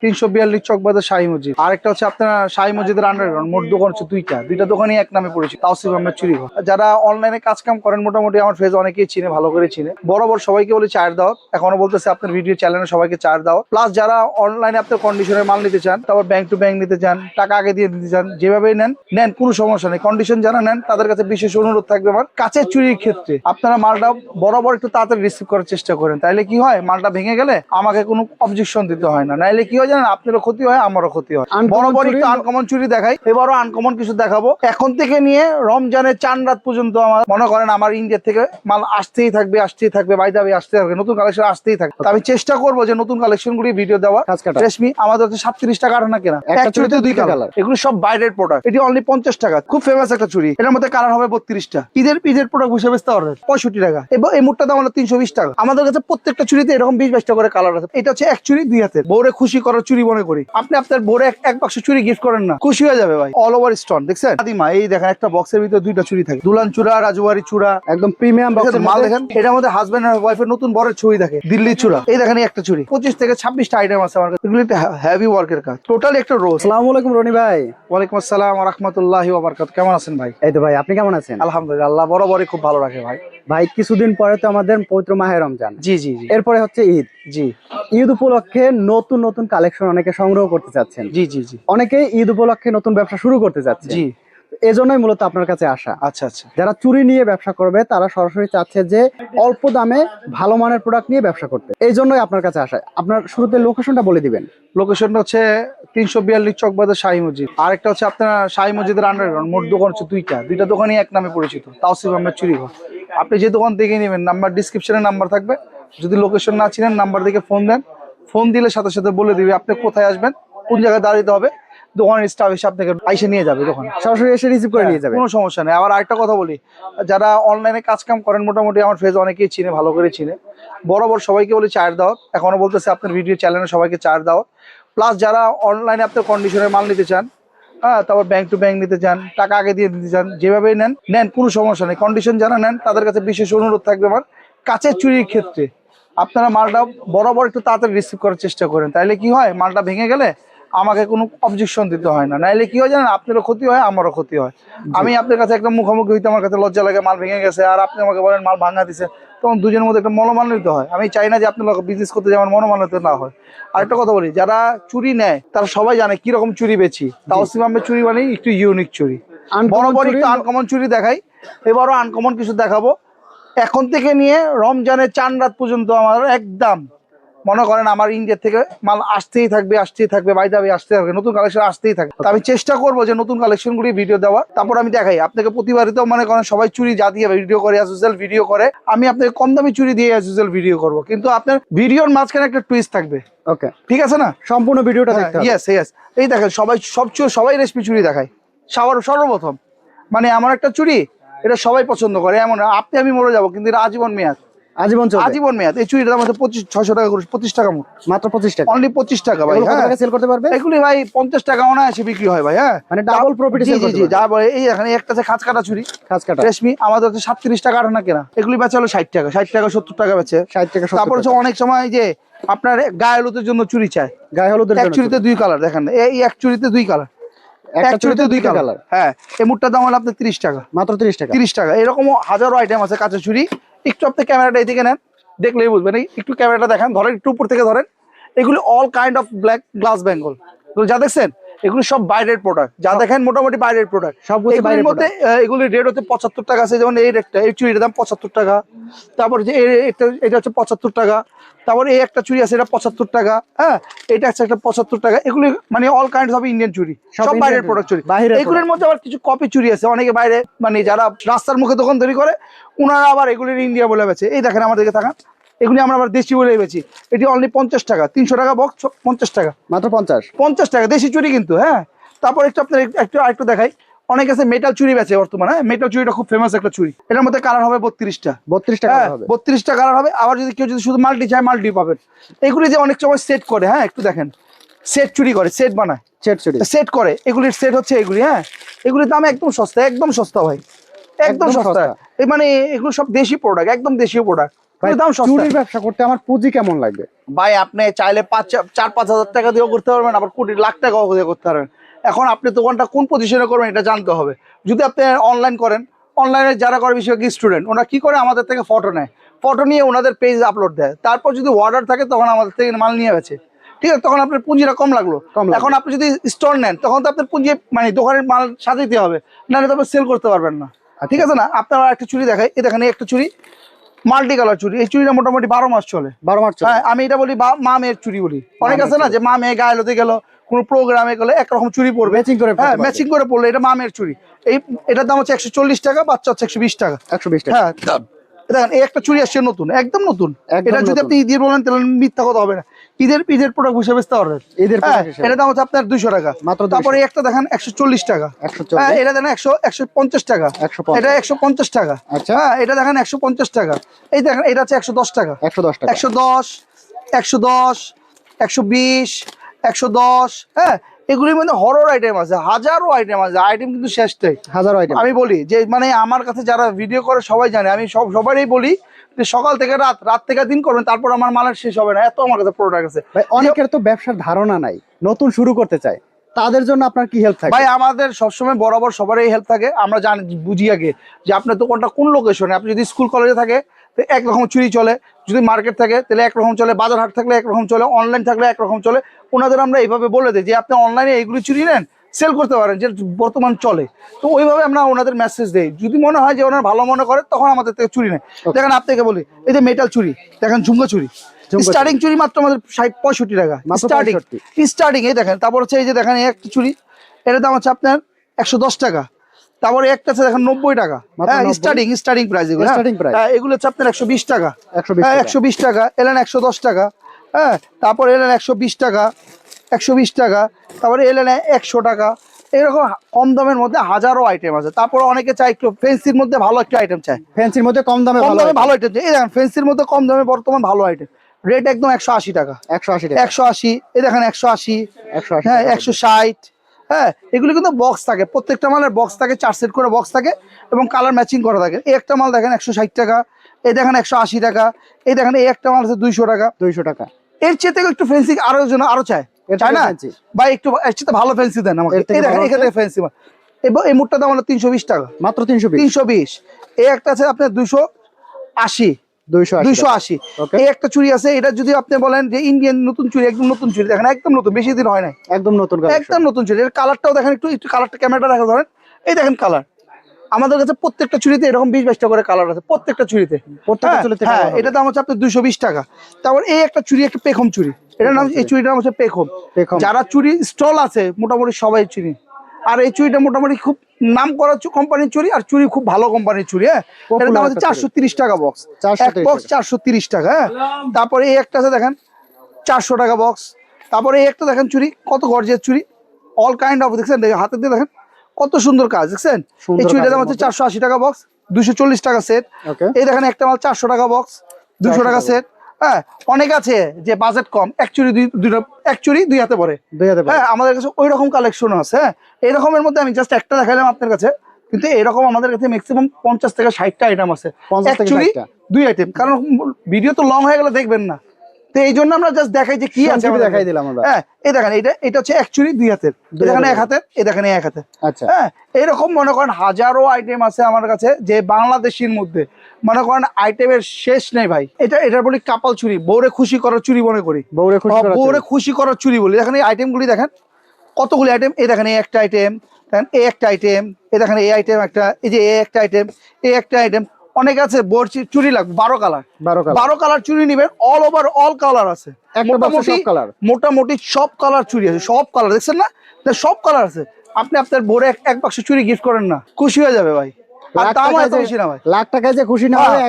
342 চকবাজার শাহী মসজিদ। আরেকটা হচ্ছে আপনার শাহী মসজিদের আন্ডারগ্রাউন্ড। মোট দোকান হচ্ছে দুইটা দোকানই এক নামে পরিচিত, তাওসিফ আহমেদ চুরিঘর। যারা অনলাইনে কাজ কাম করেন মোটামুটি আমার ফেজ অনেকেই চিনে, ভালো করে চিনে। বরাবর সবাইকে বলি চায়ের দাওয়াত, এখনো বলতেছে আপনার ভিডিও চ্যানেলে সবাইকে চায়ের দাওয়াত। প্লাস যারা অনলাইনে আপনার কন্ডিশনের মাল নিতে চান, তারপর ব্যাংক টু ব্যাংক নিতে চান, টাকা আগে দিয়ে দিতে চান, যেভাবেই নেন কোনো সমস্যা নেই। কন্ডিশন যারা নেন তাদের কাছে বিশেষ অনুরোধ থাকবে আমার, কাঁচের চুরির ক্ষেত্রে আপনারা মালটা বরাবর একটু তাড়াতাড়ি রিসিভ করার চেষ্টা করেন। তাইলে কি হয়, মালটা ভেঙে গেলে আমাকে কোনো অবজেকশন দিতে হয় না। নাইলে কি হয় জানেন, আপনারও ক্ষতি হয় আমারও ক্ষতি হয়। বরাবর একটু আনকমন চুরি দেখাই, এবারও আনকমন কিছু দেখাবো। এখন থেকে নিয়ে রমজানের চান রাত পর্যন্ত আমার মনে করেন আমার ইন্ডিয়া থেকে মাল আসতেই থাকবে বাইদাবে আসতে থাকবে, নতুন কালেকশন আসতেই থাকবে। আমি চেষ্টা করবো যে নতুন কালেকশন গুলি ভিডিও দেওয়ার। রেশমি আমাদের হচ্ছে 37 টাকা আনা কেনা, এক চুরিতে দুই কালার, এগুলো সব বাইরের প্রোডাক্ট। এটি অনলি 50 টাকা, খুব ফেমাস একটা চুরি। এটার মধ্যে কালার হবে 32টা। ঈদের প্রোডাক্ট হিসেবে 65 টাকা, এবং এই মোটটা দাম হলো 320 টাকা। আমাদের কাছে প্রত্যেকটা চুরিতে এরকম 20-22টা করে কালার আছে। এটা হচ্ছে এক চুরি দুই হাতের, বউরে খুশি করার চুরি মনে করি। আপনি আপনার বউরে এক বাক্স চুরি গিফট করেন না, খুশি হয়ে যাবে ভাই। অল ওভার স্টোন দেখছেন আদিমা, এই দেখেন একটা বক্সের ভিতরে দুইটা চুরি থাকে, দুলান চূড়া, রাজবাড়ি চূড়া, একদম প্রিমিয়াম বক্সের মাল। দেখেন এটার মধ্যে হাজবেন্ড আর ওয়াইফের নতুন বরের ছবি থাকে, দিল্লি চূড়া। এই দেখেন একটা চুরি 25 থেকে 26টা আইটেম আছে আমার কাছে, এগুলো হেভি ওয়ার্কের কাজ, টোটালি একটা রোজ। আসসালামু আলাইকুম রনি ভাই। ওয়ালাইকুম আসসালাম ওয়া রাহমাতুল্লাহি ওয়া বারাকাতুহু। কেমন আছেন ভাই? এই তো ভাই, আপনি কেমন আছেন? আলহামদুলিল্লাহ, আল্লাহ বরাবরই খুব ভালো রাখে ভাই। ভাই কিছুদিন পরে তো আমাদের পবিত্র মাহে রমজান। জি জি জি। এরপরে হচ্ছে ঈদ। জি। ঈদ উপলক্ষে নতুন নতুন কালেকশন অনেকে সংগ্রহ করতে চাচ্ছেন। জি জি জি। অনেকে ঈদ উপলক্ষে নতুন ব্যবসা শুরু করতে যাচ্ছে। জি। এজন্যই মূলত আপনার কাছে আসা। আচ্ছা আচ্ছা। যারা চুরি নিয়ে ব্যবসা করবে তারা সরাসরি চাচ্ছে যে অল্প দামে ভালো মানের প্রোডাক্ট নিয়ে ব্যবসা করতে, এই জন্যই আপনার কাছে আসা। আপনার শুরুতে লোকেশনটা বলে দিবেন। লোকেশনটা হচ্ছে 342 চকবাজার শাহী মসজিদ। আরেকটা হচ্ছে আপনার শাহী মসজিদের আন্ডারগ্রাউন্ড। মোট দোকান হচ্ছে দুইটা দোকানই এক নামে পরিচিত, তাওসিফ আহমেদ চুরিঘর। আপনি যে দোকান থেকে নেবেন, নাম্বার ডিসক্রিপশনে নাম্বার থাকবে। যদি লোকেশন না চিনেন নাম্বার থেকে ফোন দেন, ফোন দিলে সাথে সাথে বলে দিবে আপনি কোথায় আসবেন, কোন জায়গায় দাঁড়াতে হবে। দোকানের স্টাফ এসে আপনাকে আইসে নিয়ে যাবে, দোকানে সরাসরি এসে রিসিভ করে নিয়ে যাবে, কোনো সমস্যা নেই। আবার আরেকটা কথা বলি, যারা অনলাইনে কাজ কাম করেন মোটামুটি আমার ফেজ অনেকেই চিনে, ভালো করে চিনে। বরাবর সবাইকে বলি চায়ের দাওয়াত, এখনো বলতেছে আপনার ভিডিও চ্যানেলে সবাইকে চায়ের দাওয়াত। প্লাস যারা অনলাইনে আপনার কন্ডিশনের মাল নিতে চান, হ্যাঁ, তারপর ব্যাংক টু ব্যাংক নিতে চান, টাকা আগে দিয়ে দিতে চান, যেভাবেই নেন কোনো সমস্যা নেই। কন্ডিশন যারা নেন তাদের কাছে বিশেষ অনুরোধ থাকবে আমার, কাঁচের চুরির ক্ষেত্রে আপনারা মালটা বরাবর একটু তাড়াতাড়ি রিসিভ করার চেষ্টা করেন। তাইলে কি হয়, মালটা ভেঙে গেলে আমাকে কোনো অবজেকশন দিতে হয় না। নাইলে কি হয় জানেন, আপনারও ক্ষতি হয় আমারও ক্ষতি হয়। আমি আপনার কাছে একটা মুখোমুখি হইতে আমার কাছে লজ্জা লাগে, মাল ভেঙে গেছে, আর আপনি আমাকে বলেন মাল ভাঙা দিছে, তখন দুজনের মধ্যে একটা মনোমালিন্য হয়। আমি চাই না যে আপনার বিজনেস করতে যেমন মনোমালিন্য না হয়। আর একটা কথা বলি, যারা চুরি নেয় তারা সবাই জানে কিরকম চুরি বেচি। তাওসিফ আহমেদ চুরি মানে একটু ইউনিক চুরি, বরাবর একটু আনকমন চুরি দেখাই, এবারও আনকমন কিছু দেখাবো। এখন থেকে নিয়ে রমজানের চান রাত পর্যন্ত আমার একদম মনে করেন আমার ইন্ডিয়া থেকে মাল আসতেই থাকবে বাইদাবে আসতে থাকবে, নতুন কালেকশন আসতেই থাকবে। আমি চেষ্টা করবো যে নতুন কালেকশন গুলি ভিডিও দেওয়ার। তারপর আমি দেখাই আপনাকে, প্রতিবারই তো মনে করেন সবাই চুরি যা দিয়ে ভিডিও করে, অ্যাজ ভিডিও করে, আমি আপনাকে কম দামি চুরি দিয়ে অ্যাজ ভিডিও করবো, কিন্তু আপনার ভিডিওর মাঝখানে একটা টুইস্ট থাকবে। ওকে, ঠিক আছে না? সম্পূর্ণ ভিডিওটা দেখতে হবে। ইয়েস। এই দেখেন সবাই রেশমি চুরি দেখায় সর্বপ্রথম। মানে আমার একটা চুরি, এটা সবাই পছন্দ করে, এমন আপনি আমি মরে যাবো কিন্তু এটা আজীবন মেয়াদ, আজীবন মেয়াদ। এই চুরিটার দাম হচ্ছে 600 টাকা করে, 25 টাকা মোট, মাত্র 25 টাকা, অনলি 25 টাকা ভাই। হ্যাঁ, সেল করতে পারবে এগুলি ভাই 50 টাকা অনায়াসে বিক্রি হয় ভাই। হ্যাঁ, মানে ডাবল প্রফিট। জি, যা বলে এই এখানে একটা আছে খাঁচ কাটা চুরি, রেশমি আমাদের হচ্ছে 37 টাকা আনা কেনা, এগুলি বেচা হলো 60 টাকা 70 টাকা বেচে, 60 টাকা। তারপর হচ্ছে অনেক সময় যে আপনার গায়ে হলুদের জন্য চুরি চায়, গায়ে হলুদের এক চুরিতে দুই কালার, দেখেন এই এক চুরিতে দুই কালার, এক চুরিতে দুই কালার। হ্যাঁ, এই মুটটার দাম হলো আপনার 30 টাকা, মাত্র 30 টাকা। এরকম হাজারো আইটেম আছে কাঁচের চুরি। একটু আপনি ক্যামেরাটা এদিকে নেন, দেখলেই বুঝবেন। একটু ক্যামেরাটা দেখেন, ধরেন একটু উপর থেকে ধরেন। এগুলি all kind of black glass Bengal, যা দেখছেন এগুলি সব বাইরের প্রোডাক্ট, যা দেখেন মোটামুটি বাইরের প্রোডাক্ট সব। এগুলির মধ্যে এগুলি রেট হচ্ছে 75 টাকা আছে, যেমন এই রেটটা, এই চুরিটার দাম 75 টাকা। তারপর যে এটা হচ্ছে 75 টাকা। তারপর এই একটা চুরি আছে, এটা 75 টাকা। হ্যাঁ, এটা আছে একটা 75 টাকা। এগুলি মানে অল কাইন্ড অফ ইন্ডিয়ান চুরি, সব বাইরের প্রোডাক্ট চুরি। এগুলির মধ্যে আবার কিছু কপি চুরি আছে, অনেকে বাইরে মানে যারা রাস্তার মুখে দোকান তৈরি করে, ওনারা আবার এগুলির ইন্ডিয়া বলে বেচে। এই দেখেন আমার দিকে থাকা, এগুলি আমরা আবার দেশি বলে বেচি। এটি অনলি 50 টাকা, 300 টাকা বক্স, 50 টাকা, মাত্র 50 টাকা দেশি চুরি কিন্তু। হ্যাঁ, তারপর একটু আপনার একটু দেখাই, অনেক আছে মেটাল চুরি বেচে বর্তমানে। মেটাল চুরিটা খুব ফেমাস একটা চুরি, এটার মধ্যে কালার হবে 32টা, 32টা কালার হবে। আবার যদি কেউ যদি শুধু মাল্টি চায় মাল্টি পাবেন। এগুলি যে অনেক সময় সেট করে, হ্যাঁ একটু দেখেন, সেট চুরি করে, সেট বানায়, সেট করে, এগুলির সেট হচ্ছে এগুলি। হ্যাঁ, এগুলির দাম একদম সস্তা, একদম সস্তা ভাই, একদম সস্তা। এই মানে এগুলো সব দেশি প্রোডাক্ট, একদম দেশীয় প্রোডাক্ট। ভাই দাম সস্তা। চুরির ব্যবসা করতে আমার পুঁজি কেমন লাগবে? ভাই আপনি চাইলে 4-5 হাজার টাকা দিয়েও করতে পারবেন, আবার কোটি লাখ টাকাও দিয়ে করতে পারবেন। এখন আপনি দোকানটা কোন পজিশনে করবেন এটা জানতে হবে। যদি আপনি অনলাইন করেন, অনলাইনে যারা করে বেশিরভাগ স্টুডেন্ট, ওরা কি করে আমাদের থেকে ফটো নেয়, ফটো নিয়ে ওনাদের পেজ আপলোড দেয়, তারপর যদি অর্ডার থাকে তখন আমাদের থেকে মাল নিয়ে গেছে, ঠিক আছে, তখন আপনার পুঁজিটা কম লাগলো। এখন আপনি যদি স্টোর নেন তখন তো আপনার পুঁজি মানে দোকানের মাল সাজাইতে হবে, নাহলে তো আপনি সেল করতে পারবেন না, ঠিক আছে না। আপনারা একটা চুড়ি দেখাই, এই দেখেন একটা চুড়ি মাল্টি কালার চুড়ি, এই চুড়িটা মোটামুটি 12 মাস চলে। 12 মাস চলে? হ্যাঁ, আমি এটা বলি মা মেয়ের চুড়ি বলি। অনেক আছে না যে মা মেয়ে গায়ে হলুদে গেল, কোনো প্রোগ্রামে গেলে একরকম চুড়ি পরবে, ম্যাচিং করে, হ্যাঁ ম্যাচিং করে পরলে এটা মা মেয়ের চুড়ি। এটার দাম হচ্ছে 140 টাকা, বাচ্চা হচ্ছে 120 টাকা। 120 টাকা। হ্যাঁ দেখেন এই একটা চুড়ি আসছে নতুন, একদম নতুন। এটা যদি আপনি ঈদের বলেন তাহলে মিথ্যা কথা হবে না, ঈদের প্রোডাক্ট হিসেবে বেচতে পারবেন। এটার দাম হচ্ছে আপনার 200 টাকা মাত্র। তারপরে একটা দেখেন 140 টাকা, হ্যাঁ এটা দেখেন 150 টাকা, এটা 150 টাকা। আচ্ছা, হ্যাঁ এটা দেখেন 150 টাকা। এই দেখেন এটা হচ্ছে 110 টাকা, 110 110 120 110। হ্যাঁ এগুলির মধ্যে হরর আইটেম আছে, হাজারো আইটেম আছে, আইটেম কিন্তু শেষ নেই, হাজারো আইটেম। আমি বলি যে মানে আমার কাছে যারা ভিডিও করে সবাই জানে, আমি সবারই বলি যে সকাল থেকে রাত থেকে দিন করবেন, তারপর আমার মালের শেষ হবে না, এত আমার কাছে প্রোডাক্ট আছে। ভাই অনেকের তো ব্যবসার ধারণা নাই, নতুন শুরু করতে চায়, তাদের জন্য আপনার কি হেল্প থাকে? ভাই আমাদের সবসময় বরাবর সবারই হেল্প থাকে। আমরা জানি বুঝি আগে যে আপনার দোকানটা কোন লোকেশনে। আপনি যদি স্কুল কলেজে থাকে তো একরকম চুরি চলে, যদি মার্কেট থাকে তাহলে একরকম চলে, বাজার হাট থাকলে একরকম চলে, অনলাইন থাকলে একরকম চলে। ওনাদের আমরা এইভাবে বলে দিই যে আপনি অনলাইনে এইগুলি চুরি নেন, সেল করতে পারেন, যে বর্তমান চলে। তো ওইভাবে আমরা ওনাদের মেসেজ দেই, যদি মনে হয় যে ওনার ভালো মনে করে তখন আমাদের থেকে চুরি নেয়। দেখেন আপনাকে বলি, এই যে মেটাল চুরি দেখেন, ঝুমকা চুরি, স্টার্টিং চুরি মাত্র আমাদের 65 টাকা স্টার্টিং। এই দেখেন, তারপর হচ্ছে এই যে দেখেন একটা চুরি, এটার দাম হচ্ছে আপনার 110 টাকা। তারপরে একটা আছে দেখেন 90 টাকা, হ্যাঁ স্টার্টিং প্রাইস এগুলো। হ্যাঁ এগুলো হচ্ছে আপনার 120 টাকা, 120 টাকা। এলেন 110 টাকা, হ্যাঁ তারপর এলেন 120 টাকা, 120 টাকা। তারপরে এলেন 100 টাকা। এরকম কম দামের মধ্যে হাজারো আইটেম আছে। তারপরে অনেকে চাই একটু ফেন্সির মধ্যে ভালো একটা আইটেম চায়, ফ্যান্সির মধ্যে কম দামে ভালো আইটেম চাই। এই দেখেন ফেন্সির মধ্যে কম দামে বর্তমান ভালো আইটেম, রেট একদম 180 টাকা, 180। এই দেখেন 180, হ্যাঁ 160। হ্যাঁ এগুলো কিন্তু বক্স থাকে, প্রত্যেকটা মালের বক্স থাকে, 4 সেট করে বক্স থাকে এবং কালার ম্যাচিং করা থাকে। এই একটা মাল দেখেন 160 টাকা, এই দেখেন 180 টাকা, এই দেখেন এই একটা মাল আছে 200 টাকা। এর চেয়ে থেকে একটু ফেন্সি আরো চায় না ভাই, একটু এর চেয়ে ভালো ফেন্সি দেন আমাকে। এই দেখেন এখানে ফেন্সি মাল, এই মুটটার দাম হলো 320 টাকা, মাত্র 320। এই একটা আছে আপনার 280। এই একটা চুড়ি আছে, এটা যদি আপনি বলেন যে ইন্ডিয়ান নতুন চুড়ি, একদম নতুন চুড়ি দেখেন, একদম নতুন, বেশি দিন হয় না, একদম নতুন চুড়ি। এর কালারটাও দেখেন, একটু কালারটা ক্যামেরাটা দেখা ধরেন, এই দেখেন কালার। আমাদের কাছে প্রত্যেকটা চুড়িতে এরকম 20-22টা করে কালার আছে, প্রত্যেকটা চুড়িতে। হ্যাঁ এটা দাম হচ্ছে আপনার 220 টাকা। তারপর এই একটা চুড়ি, একটা পেখম চুড়ি, এটার নাম, এই চুড়িটার নাম হচ্ছে পেখম। যারা চুড়ি স্টল আছে মোটামুটি সবাই চিনি। আর এই চুড়িটা মোটামুটি খুব নাম করা কোম্পানির চুড়ি, আর চুড়ি খুব ভালো কোম্পানির চুড়ি। হ্যাঁ এটার দাম হচ্ছে 430 টাকা বক্স, এক বক্স 430 টাকা। হ্যাঁ তারপরে এই একটা আছে দেখেন 400 টাকা বক্স। তারপরে এই একটা দেখেন চুড়ি, কত গর্জিয়াস চুড়ি, অল কাইন্ড অফ, দেখছেন হাতে দিয়ে দেখেন কত সুন্দর কাজ, দেখছেন। এই চুড়িটার দাম হচ্ছে 480 টাকা বক্স, 240 টাকা সেট। এই দেখেন একটা মাল 400 টাকা বক্স, 200 টাকা সেট। হ্যাঁ অনেক আছে যে বাজেট কম, এক চুড়ি দুই হাতে পরে। হ্যাঁ আমাদের কাছে ওই রকম কালেকশন আছে। হ্যাঁ এরকমের মধ্যে আমি জাস্ট একটা দেখালাম আপনার কাছে, কিন্তু এরকম আমাদের কাছে ম্যাক্সিমাম 50 থেকে 60টা আইটেম আছে, এক চুড়ি 2 আইটেম। কারণ ভিডিও তো লং হয়ে গেলে দেখবেন না, তো এই জন্য আমরা জাস্ট দেখাই যে কি আছে, দেখাই দিলাম। হ্যাঁ এই দেখেন, এটা হচ্ছে এক চুড়ি 2 হাতের, এখানে 1 হাতের, এই দেখেন 1 হাতের। হ্যাঁ এরকম মনে করেন হাজারো আইটেম আছে আমার কাছে, যে বাংলাদেশের মধ্যে মনে করেন আইটেমের শেষ নেই ভাই। এটা বলি কাপাল চুরি, বউরে খুশি করার চুরি মনে করি, বউরে খুশি করার চুরি বলি। দেখেন এই আইটেমগুলি দেখেন কতগুলি আইটেম, এই দেখেন এই একটা আইটেম, দেখেন এই একটা আইটেম, এই দেখেন এই আইটেম একটা, এই যে এই একটা আইটেম, এই একটা আইটেম। অনেক আছে বোর চুরি লাগবে 12 কালার চুরি নিবেন, অল ওভার অল কালার আছে, মোটামুটি সব কালার চুরি আছে, সব কালার দেখছেন না, সব কালার আছে। আপনি আপনার বোরে এক বাক্স চুরি গিফট করেন না, খুশি হয়ে যাবে ভাই। লাখ টাকায় যে খুশি না হবে,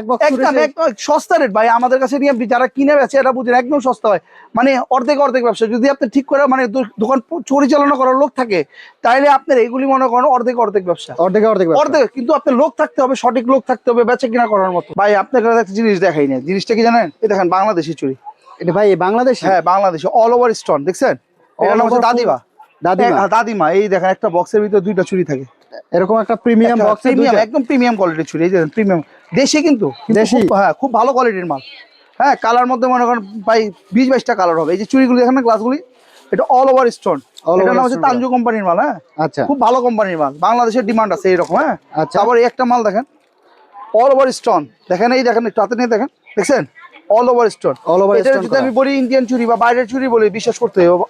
সস্তা রেট ভাই আমাদের কাছে নিয়ে যারা কিনে বেচে এরা বুঝেন একদম সস্তা হয়, মানে অর্ধেক ব্যবসা। যদি আপনি ঠিক করে মানে দোকান পরিচালনা করার লোক থাকে, তাহলে আপনার এগুলি মনে করেন অর্ধেক ব্যবসা, অর্ধেক। কিন্তু আপনার লোক থাকতে হবে, সঠিক লোক থাকতে হবে বেচে কিনা করার মতো। ভাই আপনার কাছে একটা জিনিস দেখাই না, জিনিসটা কি জানেন, এই দেখেন বাংলাদেশি চুরি, এটা ভাই বাংলাদেশ, হ্যাঁ বাংলাদেশি অল ওভার স্টোন, দেখছেন। এটা নাম হচ্ছে দাদিমা। এই দেখেন একটা বক্সের ভিতরে 2টা চুরি থাকে, এরকম একটা প্রিমিয়াম বক্স, একদম প্রিমিয়াম কোয়ালিটির চুরি। এই যে প্রিমিয়াম দেশি কিন্তু দেশি? হ্যাঁ খুব ভালো কোয়ালিটির মাল। হ্যাঁ কালার মধ্যে মনে করেন প্রায় 20-22টা কালার হবে। এই যে চুড়িগুলো দেখেন না, গ্লাসগুলি, এটা অল ওভার স্টোন। এটার নাম হচ্ছে তানজু কোম্পানির মাল। হ্যাঁ আচ্ছা খুব ভালো কোম্পানির মাল, বাংলাদেশের ডিমান্ড আছে এরকম। হ্যাঁ আচ্ছা। তারপর এই একটা মাল দেখেন অল ওভার স্টোন, দেখেন এই দেখেন একটু হাতে নিয়ে দেখেন, দেখছেন all over stone. All over এটা স্টোন যদি আমি বলি ইন্ডিয়ান চুড়ি বা বাইরের চুড়ি বলি, বিশ্বাস করতে হবে,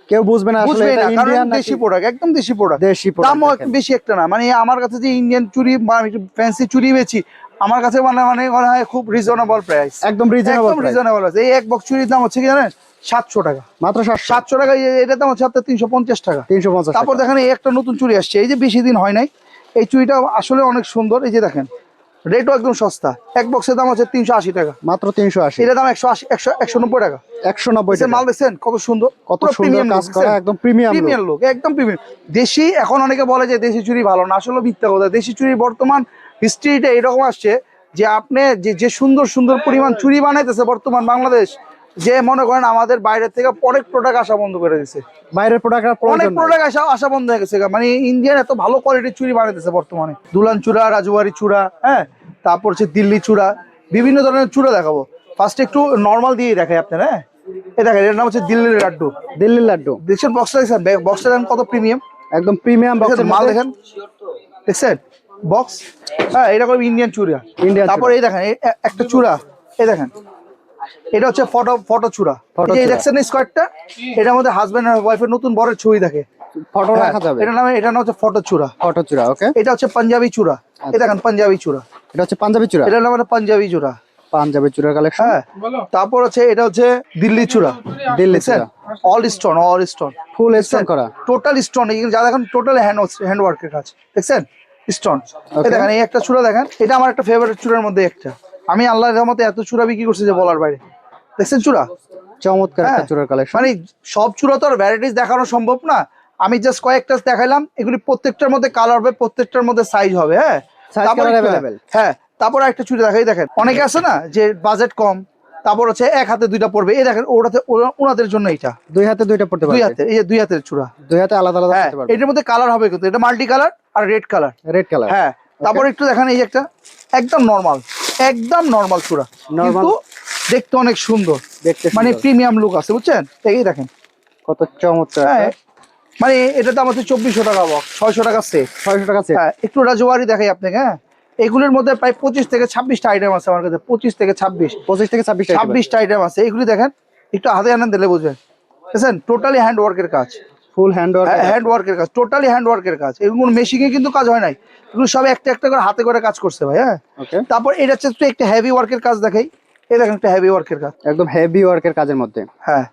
কেউ বুঝবে না আসলে বুঝবেই এটা না, কারণ ইন্ডিয়ান নাকি দেশি প্রোডাক্ট, একদম দেশি প্রোডাক্ট। দেশি product দামও দেখেন। একটু বেশি একটা না, মানে আমার কাছে যে ইন্ডিয়ান চুড়ি বা আমি ফ্যান্সি চুড়ি বেচি, আমার কাছে মানে মানে মনে হয় খুব রিজনেবল প্রাইস, একদম রিজনেবল একদম রিজনেবল আছে। এই এক বক্স চুড়ির দাম হচ্ছে কি জানেন, 700 টাকা, মাত্র 700 700 টাকা। এটার দাম হচ্ছে আপনার 350 টাকা। 350 তারপর টাকা। দেখেন এই একটা নতুন চুড়ি আসছে, এই যে বেশি দিন হয় নাই, এই চুড়িটা আসলে অনেক সুন্দর। এই যে দেখেন রেটও একদম সস্তা, এক বক্সের দাম হচ্ছে 380 টাকা, মাত্র 380, এটার দাম 190 টাকা। 190 টাকা। মাল দেখছেন কত সুন্দর, কত পুরো সুন্দর প্রিমিয়াম কাজ করা, একদম প্রিমিয়াম প্রিমিয়াম লুক, একদম প্রিমিয়াম। দেশি, এখন অনেকে বলে যে দেশি চুড়ি ভালো না, আসলে মিথ্যা কথা। দেশি চুড়ি বর্তমান হিস্ট্রিটা এরকম আসছে যে আপনি যে সুন্দর সুন্দর পরিমাণ চুড়ি বানাইতেছে বর্তমান বাংলাদেশ, যে মনে করেন আমাদের বাইরের থেকে অনেক প্রোডাক্ট আসা বন্ধ করে দিয়েছে, বাইরের প্রোডাক্ট অনেক প্রোডাক্ট আসা বন্ধ হয়ে গেছে। মানে ইন্ডিয়ান এত ভালো কোয়ালিটির চুড়ি বানাইতেছে বর্তমানে, দুলান চূড়া, রাজবাড়ি চূড়া, হ্যাঁ তারপর হচ্ছে দিল্লি চূড়া, বিভিন্ন ধরনের চূড়া দেখাবো। ফার্স্টে একটু নর্মাল দিয়ে দেখাই আপনার। হ্যাঁ এই দেখেন এর নাম হচ্ছে দিল্লির লাড্ডু। দিল্লির লাড্ডু দেখছেন বক্সটা, দেখছেন বক্সটা দেখেন কত প্রিমিয়াম, একদম প্রিমিয়াম বক্সের মাল মধ্যে। দেখেন, দেখছেন বক্স। হ্যাঁ এটা করে ইন্ডিয়ান চূড়া। ইন্ডিয়ান তারপর এই দেখেন একটা চূড়া, এই দেখেন এটা হচ্ছে ফটো চূড়া। এই যে দেখছেন স্কোয়ারটা, এটার মধ্যে হাজবেন্ড আর ওয়াইফের নতুন বরের ছবি থাকে, ফটো রাখা যাবে। এটা নাম হচ্ছে ফটো চূড়া। ফটো চূড়া, ওকে। এটা হচ্ছে পাঞ্জাবি চূড়া, এই দেখেন পাঞ্জাবি চূড়া, এটা হচ্ছে পাঞ্জাবি চূড়া, এটা নাম হচ্ছে পাঞ্জাবি চূড়া, পাঞ্জাবি চূড়ার কালেকশন। হ্যাঁ তারপর হচ্ছে এটা হচ্ছে দিল্লি চূড়া, দিল্লি দেখছেন চূড়া অল স্টোন, অল স্টোন, ফুল স্টোন করা, টোটাল স্টোন, যা দেখেন টোটাল হ্যান্ড ওয়ার্কের কাজ, দেখছেন স্টোন। Okay. এই দেখেন এই একটা চূড়া দেখেন, এটা আমার একটা ফেভারিট চূড়ার মধ্যে একটা, আমি আল্লাহর রহমতে এত চূড়া বিক্রি করছি যে বলার বাইরে। দেখছেন চূড়া, চমৎকার একটা হ্যাঁ, চূড়ার কালেকশন। মানে সব চূড়া তো আর ভ্যারাইটিস দেখানো সম্ভব না, আমি জাস্ট কয়েকটা দেখাইলাম। এগুলি প্রত্যেকটার মধ্যে কালার হবে, প্রত্যেকটার মধ্যে সাইজ হবে। হ্যাঁ Size, তারপর color available. হ্যাঁ তারপর একটা চুড়ি দেখাই, দেখেন অনেকে আছে না যে বাজেট কম, তারপর হচ্ছে এক হাতে দুইটা পড়বে, এই দেখেন ওনাদের জন্য এটা দুই হাতে দুইটা পড়তে দুই পারবে, হাতে, এই যে দুই হাতের চূড়া। দুই হাতে আলাদা আলাদা হ্যাঁ পড়তে পারবে। এটার মধ্যে কালার হবে কিন্তু, এটা মাল্টি কালার আর রেড কালার, রেড কালার। হ্যাঁ তারপর একটু দেখেন এই যে একটা একদম নরমাল, একদম নরমাল চূড়া, কিন্তু দেখতে অনেক সুন্দর, দেখতে মানে সুন্দর। প্রিমিয়াম লুক আছে, বুঝছেন। এই দেখেন কত চমৎকার। হ্যাঁ, মানে এটা দাম হচ্ছে 2400 টাকা বক্স, 600 টাকা সেট। 600 টাকা সেট। হ্যাঁ একটু রাজওয়ারি দেখাই আপনাকে। হ্যাঁ এগুলির মধ্যে প্রায় 25 থেকে 26টা আইটেম আছে আমার কাছে, 25 থেকে 26, 25 থেকে 26টা আইটেম আছে। এগুলি দেখেন একটু হাতে আনেন দিলে বুঝবেন, বুঝছেন টোটালি হ্যান্ড ওয়ার্কের কাজ, ফুল হ্যান্ড ওয়ার্ক। হ্যান্ড ওয়ার্কের কাজ, টোটালি হ্যান্ড ওয়ার্কের কাজ। এগুলো মেশিনে কিন্তু কাজ হয় নাই, এগুলো সব একটা একটা করে হাতে করে কাজ করছে ভাই। হ্যাঁ ওকে। তারপর এটা হচ্ছে একটু একটা হেভি ওয়ার্কের কাজ দেখাই, এই দেখেন একটা হেভি ওয়ার্কের কাজ, একদম হেভি ওয়ার্কের কাজের মধ্যে। হ্যাঁ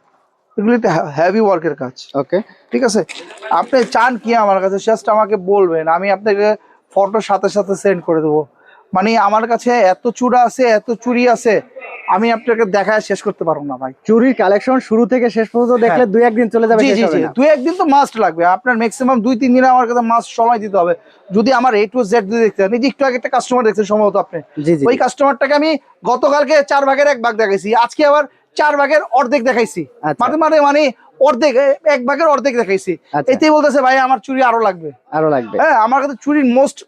এগুলো একটা হেভি ওয়ার্কের কাজ। ওকে। ঠিক আছে, আপনি চান কি আমার কাছে, জাস্ট আমাকে বলবেন, আমি আপনাকে ফটোর সাথে সাথে সেন্ড করে দেবো। মানে আমার কাছে এত চূড়া আছে, এত চুড়ি আছে, আমি আপনাকে দেখায় শেষ করতে পারবো না ভাই। চুরির কালেকশন শুরু থেকে শেষ পর্যন্ত দেখলে হ্যাঁ। দুই একদিন চলে যাবে, জি শেষ জি হবে জি, না। 2-1 দিন তো মাস্ট লাগবে আপনার, ম্যাক্সিমাম 2-3 দিন আমার কাছে মাস্ট সময় দিতে হবে। যদি আমার A to Z যদি দেখতে চান, এই যে একটু আগে একটা কাস্টমার দেখছেন সম্ভবত আপনি, জি জি। ওই কাস্টমারটাকে আমি গতকালকে 4 ভাগের 1 ভাগ দেখাইছি, আজকে আবার 4 ভাগের অর্ধেক দেখাইছি, আচ্ছা। মানে অর্ধেক, 1 ভাগের অর্ধেক দেখাইছি। আচ্ছা। এতেই বলতেছে ভাই আমার চুড়ি আরো লাগবে, আরো লাগবে। হ্যাঁ আমার কাছে চুরির মোস্ট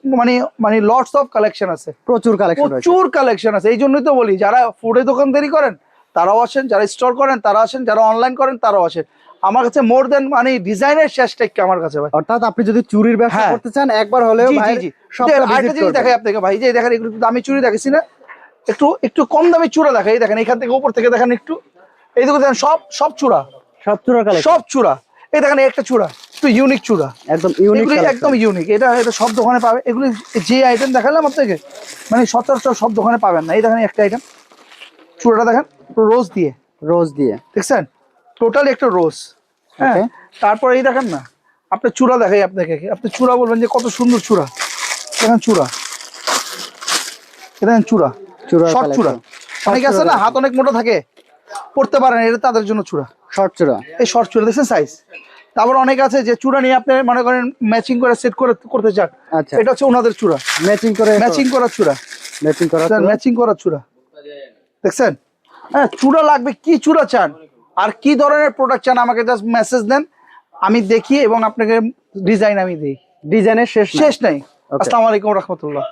মানে লটস অফ কালেকশন আছে, প্রচুর কালেকশন রয়েছে। প্রচুর কালেকশন আছে। এই জন্যই তো বলি, যারা ফুডে দোকানদারি করেন তারাও আসেন, যারা স্টোর করেন তারা আসেন, যারা অনলাইন করেন তারাও আসেন। আমার কাছে মোর দেন মানে ডিজাইনের শেষটা কি আমার কাছে ভাই। অর্থাৎ আপনি যদি চুরির ব্যবসা হ্যাঁ। করতে চান, একবার হলেও জি, ভাই জি, জি। সবটা আরেকটা ভিজিট জিনিস করবেন। দেখাই আপনাকে ভাই, যে দেখেন এগুলো একটু দামি চুড়ি দেখাইছি না, একটু কম দামি চূড়া দেখাই, দেখেন এখান থেকে উপর থেকে দেখেন একটু, এই দেখুন দেখেন সব চূড়া, সব চূড়ার কালেকশন। সব চূড়া। এই দেখেন একটা চূড়া, একটু ইউনিক চূড়া, একদম ইউনিক এগুলি কালেকশন। একদম ইউনিক, এটা সব দোকানে পাবে। এগুলি যে আইটেম দেখালাম আপনাকে, মানে সচরাচর সব দোকানে পাবেন না। এই দেখেন একটা আইটেম, চূড়াটা দেখেন রোজ দিয়ে, রোজ দিয়ে, দেখছেন টোটালি একটা রোজ। হ্যাঁ Okay. তারপর এই দেখেন না, আপনার চূড়া দেখাই আপনাকে, আপনি চূড়া বলবেন যে কত সুন্দর চূড়া, দেখেন চূড়া, দেখেন চূড়া, চূড়ার শর্ট চূড়া। collection। অনেকে আছে না হাত অনেক মোটা থাকে, পড়তে পারেন, এটা তাদের জন্য চূড়া, শর্ট চূড়া। এই শর্ট চূড়া দেখছেন সাইজ। তারপর অনেকে আছে যে চূড়া নিয়ে আপনি মনে করেন ম্যাচিং করে সেট করতে চান, আচ্ছা। এটা হচ্ছে ওনাদের চূড়া, ম্যাচিং করে, ম্যাচিং করা চূড়া, ম্যাচিং করা, ম্যাচিং করা চূড়া, দেখছেন। হ্যাঁ চূড়া লাগবে, কি চূড়া চান আর কি ধরনের প্রোডাক্ট চান, আমাকে জাস্ট মেসেজ দেন, আমি দেখি এবং আপনাকে ডিজাইন আমি দিই, ডিজাইনের শেষ শেষ নাই। Okay. আসসালামু আলাইকুম রহমতুল্লাহ।